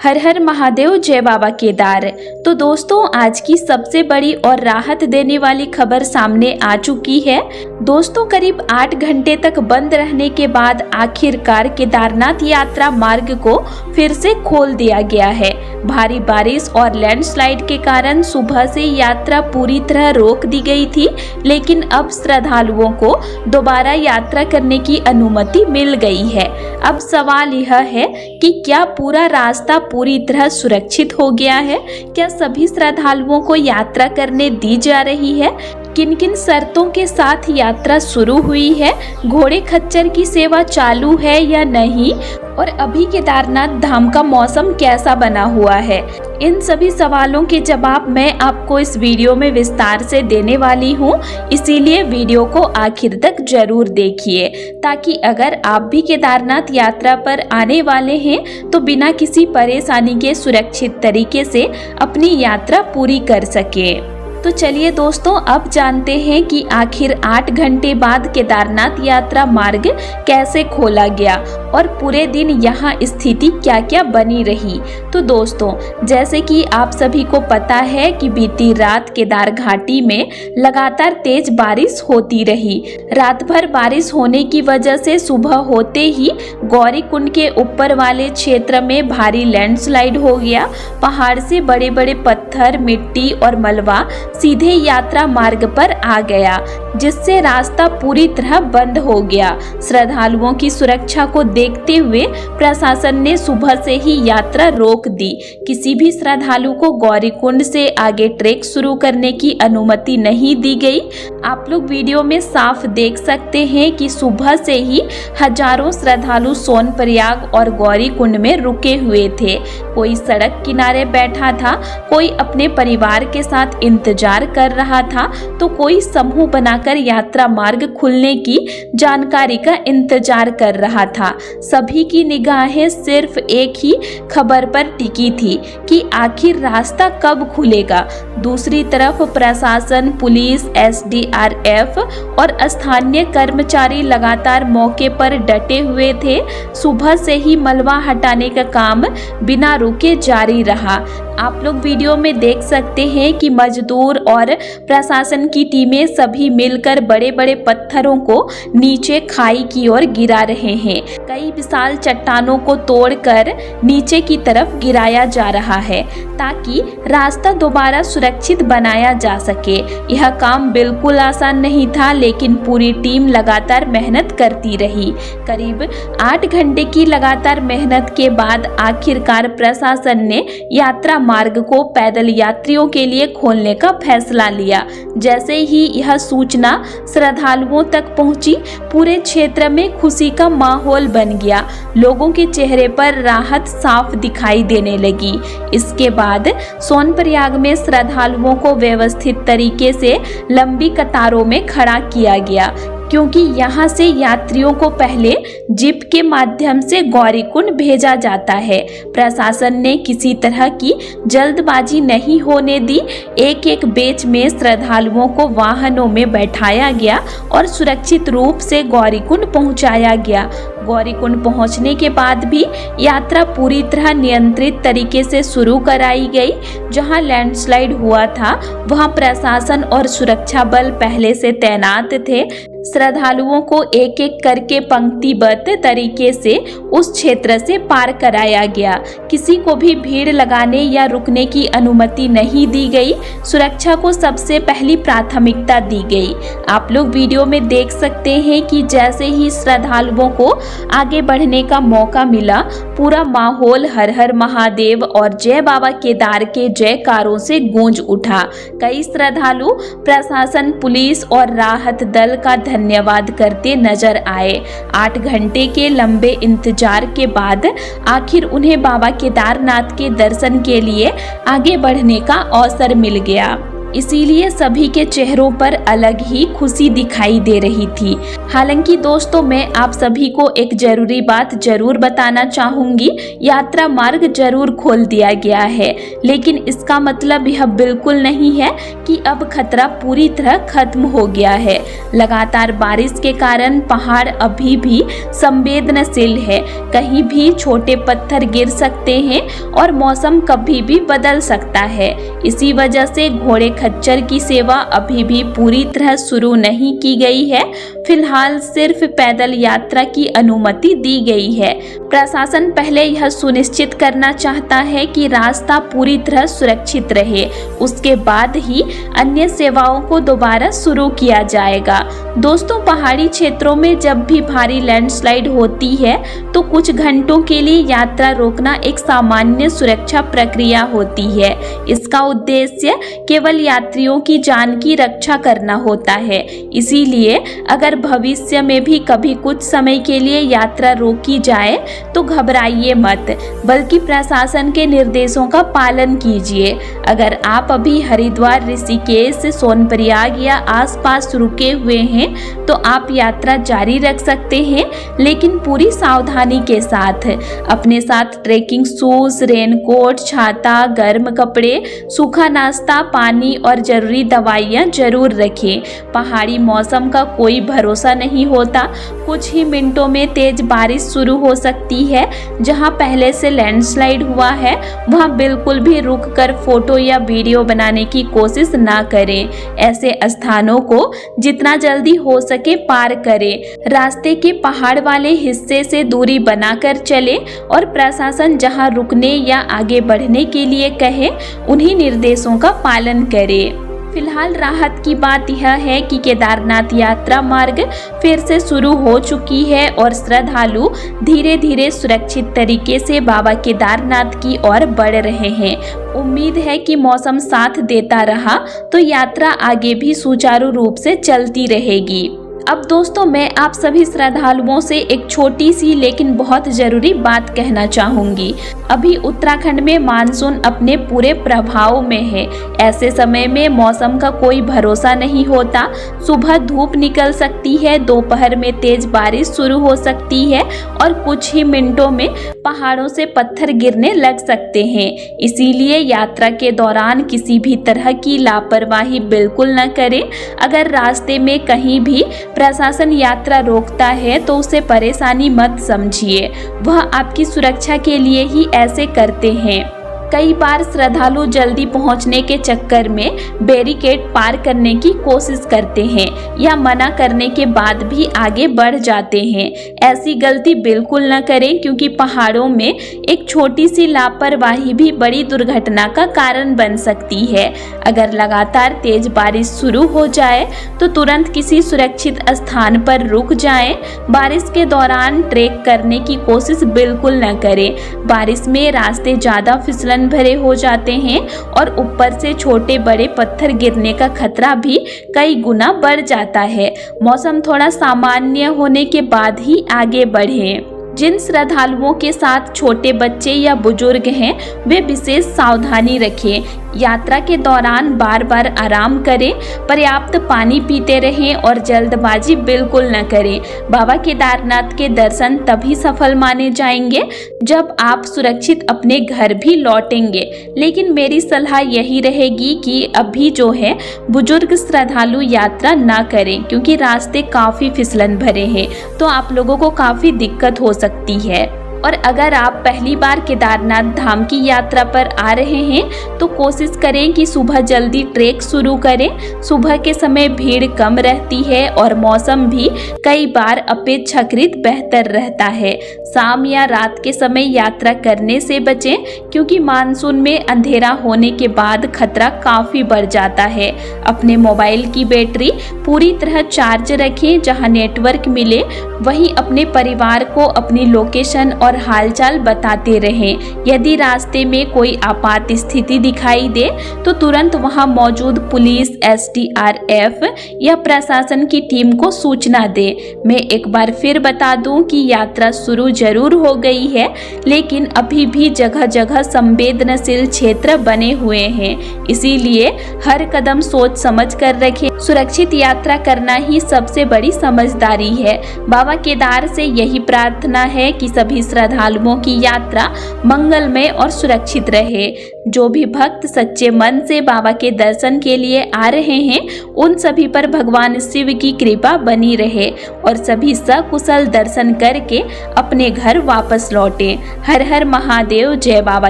हर हर महादेव, जय बाबा केदार। तो दोस्तों, आज की सबसे बड़ी और राहत देने वाली खबर सामने आ चुकी है। दोस्तों, करीब 8 घंटे तक बंद रहने के बाद आखिरकार केदारनाथ यात्रा मार्ग को फिर से खोल दिया गया है। भारी बारिश और लैंडस्लाइड के कारण सुबह से यात्रा पूरी तरह रोक दी गई थी, लेकिन अब श्रद्धालुओं को दोबारा यात्रा करने की अनुमति मिल गई है। अब सवाल यह है कि क्या पूरा रास्ता पूरी तरह सुरक्षित हो गया है? क्या सभी श्रद्धालुओं को यात्रा करने दी जा रही है? किन किन शर्तों के साथ यात्रा शुरू हुई है? घोड़े खच्चर की सेवा चालू है या नहीं? और अभी केदारनाथ धाम का मौसम कैसा बना हुआ है? इन सभी सवालों के जवाब मैं आपको इस वीडियो में विस्तार से देने वाली हूँ, इसीलिए वीडियो को आखिर तक जरूर देखिए, ताकि अगर आप भी केदारनाथ यात्रा पर आने वाले हैं तो बिना किसी परेशानी के सुरक्षित तरीके से अपनी यात्रा पूरी कर सके। तो चलिए दोस्तों, अब जानते हैं कि आखिर 8 घंटे बाद केदारनाथ यात्रा मार्ग कैसे खोला गया और पूरे दिन यहाँ स्थिति क्या क्या बनी रही। तो दोस्तों, जैसे कि आप सभी को पता है कि बीती रात केदार घाटी में लगातार तेज बारिश होती रही। रात भर बारिश होने की वजह से सुबह होते ही गौरी कुंड के ऊपर वाले क्षेत्र में भारी लैंडस्लाइड हो गया। पहाड़ से बड़े बड़े पत्थर, मिट्टी और मलबा सीधे यात्रा मार्ग पर आ गया, जिससे रास्ता पूरी तरह बंद हो गया। श्रद्धालुओं की सुरक्षा को देखते हुए प्रशासन ने सुबह से ही यात्रा रोक दी। किसी भी श्रद्धालु को गौरीकुंड से आगे ट्रैक शुरू करने की अनुमति नहीं दी गई। आप लोग वीडियो में साफ देख सकते हैं कि सुबह से ही हजारों श्रद्धालु सोनप्रयाग और गौरीकुंड में रुके हुए थे। कोई सड़क किनारे बैठा था, कोई अपने परिवार के साथ इंतजार कर रहा था, तो कोई समूह बनाकर यात्रा मार्ग खुलने की जानकारी का इंतजार कर रहा था। सभी की निगाहें सिर्फ एक ही खबर पर टिकी थी कि आखिर रास्ता कब खुलेगा। दूसरी तरफ प्रशासन, पुलिस, SDRF और स्थानीय कर्मचारी लगातार मौके पर डटे हुए थे। सुबह से ही मलबा हटाने का काम बिना रुके जारी रहा। आप लोग वीडियो में देख सकते हैं कि मजदूर और प्रशासन की टीमें सभी मिलकर बड़े बड़े पत्थरों को नीचे खाई की ओर गिरा रहे हैं। कई विशाल चट्टानों को तोड़कर नीचे की तरफ गिराया जा रहा है, ताकि रास्ता दोबारा सुरक्षित बनाया जा सके। यह काम बिल्कुल आसान नहीं था, लेकिन पूरी टीम लगातार मेहनत करती रही। करीब 8 घंटे की लगातार मेहनत के बाद आखिरकार प्रशासन ने यात्रा मार्ग को पैदल यात्रियों के लिए खोलने का फैसला लिया। जैसे ही यह सूचना श्रद्धालुओं तक पहुंची, पूरे क्षेत्र में खुशी का माहौल बन गया। लोगों के चेहरे पर राहत साफ दिखाई देने लगी। इसके बाद सोनप्रयाग में श्रद्धालुओं को व्यवस्थित तरीके से लंबी कतारों में खड़ा किया गया, क्योंकि यहाँ से यात्रियों को पहले जीप के माध्यम से गौरीकुंड भेजा जाता है। प्रशासन ने किसी तरह की जल्दबाजी नहीं होने दी। एक एक बैच में श्रद्धालुओं को वाहनों में बैठाया गया और सुरक्षित रूप से गौरीकुंड पहुंचाया गया। गौरीकुंड पहुंचने के बाद भी यात्रा पूरी तरह नियंत्रित तरीके से शुरू कराई गई। जहां लैंडस्लाइड हुआ था, वहां प्रशासन और सुरक्षा बल पहले से तैनात थे। श्रद्धालुओं को एक एक करके पंक्तिबद्ध तरीके से उस क्षेत्र से पार कराया गया। किसी को भी भीड़ लगाने या रुकने की अनुमति नहीं दी गई। सुरक्षा को सबसे पहली प्राथमिकता दी गई। आप लोग वीडियो में देख सकते हैं कि जैसे ही श्रद्धालुओं को आगे बढ़ने का मौका मिला, पूरा माहौल हर हर महादेव और जय बाबा केदार के जयकारों से गूंज उठा। कई श्रद्धालु प्रशासन, पुलिस और राहत दल का धन्यवाद करते नजर आए। 8 घंटे के लंबे इंतजार के बाद आखिर उन्हें बाबा केदारनाथ के दर्शन के लिए आगे बढ़ने का अवसर मिल गया। इसीलिए सभी के चेहरों पर अलग ही खुशी दिखाई दे रही थी। हालांकि दोस्तों, मैं आप सभी को एक जरूरी बात जरूर बताना चाहूंगी, यात्रा मार्ग जरूर खोल दिया गया है, लेकिन इसका मतलब यह बिल्कुल नहीं है कि अब खतरा पूरी तरह खत्म हो गया है। लगातार बारिश के कारण पहाड़ अभी भी संवेदनशील है, कहीं भी छोटे पत्थर गिर सकते हैं और मौसम कभी भी बदल सकता है। इसी वजह से घोड़े खच्चर की सेवा अभी भी पूरी तरह शुरू नहीं की गई है। फिलहाल सिर्फ पैदल यात्रा की अनुमति दी गई है। प्रशासन पहले यह सुनिश्चित करना चाहता है कि रास्ता पूरी तरह सुरक्षित रहे, उसके बाद ही अन्य सेवाओं को दोबारा शुरू किया जाएगा। दोस्तों, पहाड़ी क्षेत्रों में जब भी भारी लैंडस्लाइड होती है तो कुछ घंटों के लिए यात्रा रोकना एक सामान्य सुरक्षा प्रक्रिया होती है। इसका उद्देश्य केवल यात्रियों की जान की रक्षा करना होता है। इसीलिए अगर भविष्य में भी कभी कुछ समय के लिए यात्रा रोकी जाए तो घबराइए मत, बल्कि प्रशासन के निर्देशों का पालन कीजिए। अगर आप अभी हरिद्वार, ऋषिकेश, सोनप्रयाग या आसपास रुके हुए हैं तो आप यात्रा जारी रख सकते हैं, लेकिन पूरी सावधानी के साथ। अपने साथ ट्रेकिंग शूज, रेनकोट, छाता, गर्म कपड़े, सूखा नाश्ता, पानी और जरूरी दवाइयाँ जरूर रखें। पहाड़ी मौसम का कोई भरोसा नहीं होता, कुछ ही मिनटों में तेज बारिश शुरू हो सकती है। जहां पहले से लैंडस्लाइड हुआ है वहां बिल्कुल भी रुककर फोटो या वीडियो बनाने की कोशिश ना करें। ऐसे स्थानों को जितना जल्दी हो सके पार करें। रास्ते के पहाड़ वाले हिस्से से दूरी बनाकर चलें और प्रशासन जहां रुकने या आगे बढ़ने के लिए कहे उन्हीं निर्देशों का पालन करें। फिलहाल राहत की बात यह है कि केदारनाथ यात्रा मार्ग फिर से शुरू हो चुकी है और श्रद्धालु धीरे धीरे सुरक्षित तरीके से बाबा केदारनाथ की ओर बढ़ रहे हैं। उम्मीद है कि मौसम साथ देता रहा तो यात्रा आगे भी सुचारू रूप से चलती रहेगी। अब दोस्तों, मैं आप सभी श्रद्धालुओं से एक छोटी सी लेकिन बहुत जरूरी बात कहना चाहूंगी। अभी उत्तराखंड में मानसून अपने पूरे प्रभाव में है। ऐसे समय में मौसम का कोई भरोसा नहीं होता। सुबह धूप निकल सकती है, दोपहर में तेज बारिश शुरू हो सकती है और कुछ ही मिनटों में पहाड़ों से पत्थर गिरने लग सकते हैं। इसीलिए यात्रा के दौरान किसी भी तरह की लापरवाही बिल्कुल न करें। अगर रास्ते में कहीं भी प्रशासन यात्रा रोकता है तो उसे परेशानी मत समझिए, वह आपकी सुरक्षा के लिए ही ऐसे करते हैं। कई बार श्रद्धालु जल्दी पहुंचने के चक्कर में बैरिकेड पार करने की कोशिश करते हैं या मना करने के बाद भी आगे बढ़ जाते हैं। ऐसी गलती बिल्कुल न करें, क्योंकि पहाड़ों में एक छोटी सी लापरवाही भी बड़ी दुर्घटना का कारण बन सकती है। अगर लगातार तेज बारिश शुरू हो जाए तो तुरंत किसी सुरक्षित स्थान पर रुक जाएं। बारिश के दौरान ट्रेक करने की कोशिश बिल्कुल न करें। बारिश में रास्ते ज्यादा फिसलन भरे हो जाते हैं और ऊपर से छोटे बड़े पत्थर गिरने का खतरा भी कई गुना बढ़ जाता है। मौसम थोड़ा सामान्य होने के बाद ही आगे बढ़ें। जिन श्रद्धालुओं के साथ छोटे बच्चे या बुजुर्ग हैं वे विशेष सावधानी रखें। यात्रा के दौरान बार बार आराम करें, पर्याप्त पानी पीते रहें और जल्दबाजी बिल्कुल न करें। बाबा केदारनाथ के दर्शन तभी सफल माने जाएंगे जब आप सुरक्षित अपने घर भी लौटेंगे। लेकिन मेरी सलाह यही रहेगी कि अभी जो है बुजुर्ग श्रद्धालु यात्रा ना करें, क्योंकि रास्ते काफ़ी फिसलन भरे हैं तो आप लोगों को काफ़ी दिक्कत हो सकती है। और अगर आप पहली बार केदारनाथ धाम की यात्रा पर आ रहे हैं तो कोशिश करें कि सुबह जल्दी ट्रेक शुरू करें। सुबह के समय भीड़ कम रहती है और मौसम भी कई बार अपेक्षाकृत बेहतर रहता है। शाम या रात के समय यात्रा करने से बचें, क्योंकि मानसून में अंधेरा होने के बाद खतरा काफ़ी बढ़ जाता है। अपने मोबाइल की बैटरी पूरी तरह चार्ज रखें, जहां नेटवर्क मिले वहीं अपने परिवार को अपनी लोकेशन और और हालचाल बताते रहें। यदि रास्ते में कोई आपात स्थिति दिखाई दे तो तुरंत वहां मौजूद पुलिस, SDRF या प्रशासन की टीम को सूचना दें। मैं एक बार फिर बता दूं कि यात्रा शुरू जरूर हो गई है, लेकिन अभी भी जगह जगह संवेदनशील क्षेत्र बने हुए हैं, इसीलिए हर कदम सोच समझ कर रखें। सुरक्षित यात्रा करना ही सबसे बड़ी समझदारी है। बाबा केदार से यही प्रार्थना है कि सभी श्रद्धालुओं की यात्रा मंगलमय और सुरक्षित रहे। जो भी भक्त सच्चे मन से बाबा के दर्शन के लिए आ रहे हैं, उन सभी पर भगवान शिव की कृपा बनी रहे और सभी सकुशल दर्शन करके अपने घर वापस लौटे। हर हर महादेव, जय बाबा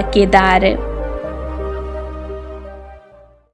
केदार।